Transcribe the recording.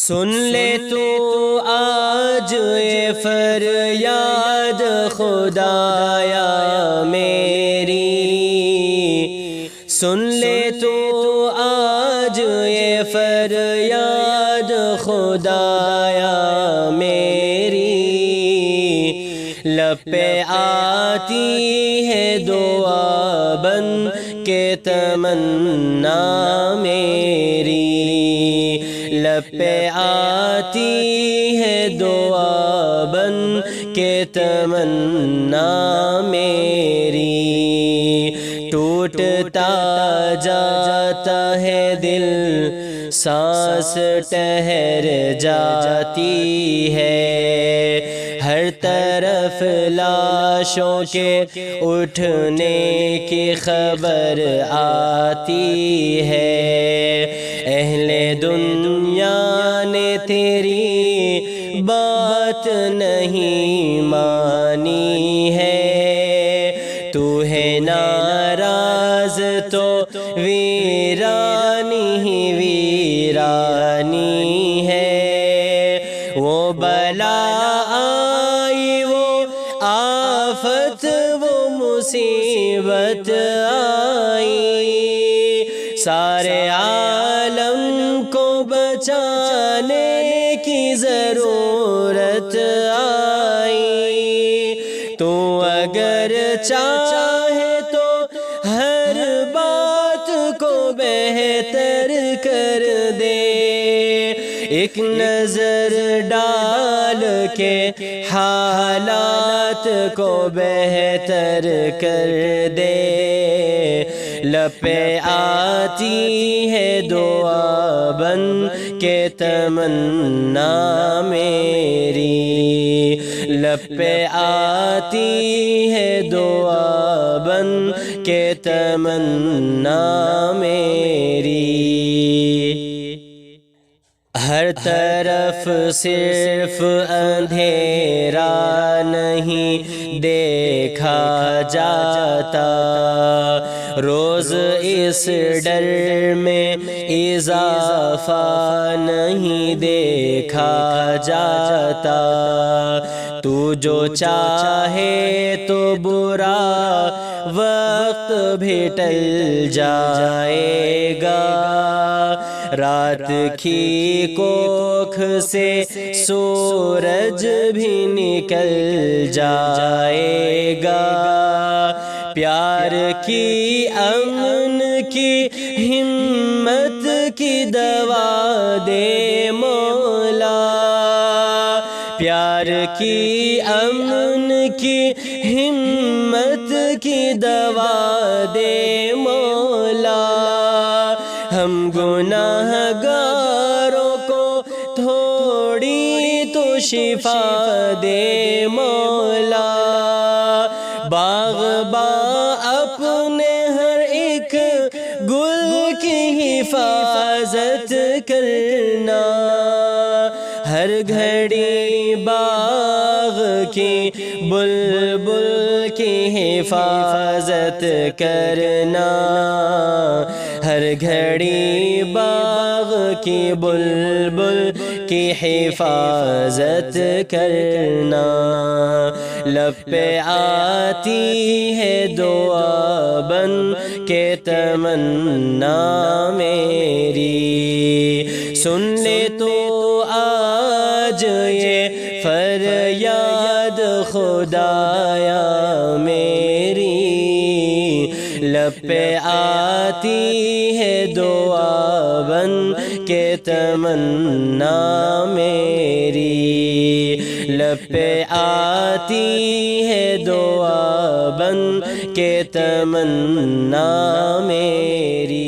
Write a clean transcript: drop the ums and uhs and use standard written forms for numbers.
سن لے تو آج یہ فریاد خدایا میری، سن لے تو آج یہ فریاد خدایا میری، لب پہ آتی ہے دعا بن کے تمنا میری، لب پہ آتی ہے دعا بن کے تمنا میری، ٹوٹتا جاتا ہے دل سانس ٹھہر جاتی ہے، ہر طرف لاشوں کے اٹھنے کی خبر آتی ہے، اہل دنیا نے تیری بات نہیں مانی ہے، تو ہے ناراض تو ویرانی ہی ویرانی ہے، وہ بلا آئی وہ آفت وہ مصیبت آئی، سارے عالم کو بچانے کی ضرورت آئی، تو اگر چاہے تو ہر بات کو بہتر کر دے، ایک نظر ڈال کے حالات کو بہتر کر دے، لب پہ آتی ہے دعا بن کے تمنا میری، لب پہ آتی ہے دعا بن کے تمنا میری، ہر طرف صرف اندھیرا نہیں دیکھا جاتا، روز اس ڈر میں اضافہ نہیں دیکھا جاتا، تو جو چاہے تو برا وقت بھی ٹل جائے گا، رات کی کوکھ سے سورج بھی نکل جائے گا، پیار کی امن کی ہمت کی دوا دے مولا، پیار کی امن کی ہمت کی دوا دے مولا، ہم گناہ گاروں کو تھوڑی تو شفا دے مولا، باغباں اپنے ہر ایک گل کی حفاظت کرنا، ہر گھڑی باغ کی بلبل کی حفاظت کرنا، ہر گھڑی باغ کی بلبل کی حفاظت کرنا، لب پہ آتی ہے دعا بن کے تمنا میری، سن لے تو آج یہ فریاد خدایا میری، لب پہ آتی ہے دعا بن کے تمنا میری، لب پہ آتی ہے دعا بن کے تمنا میری۔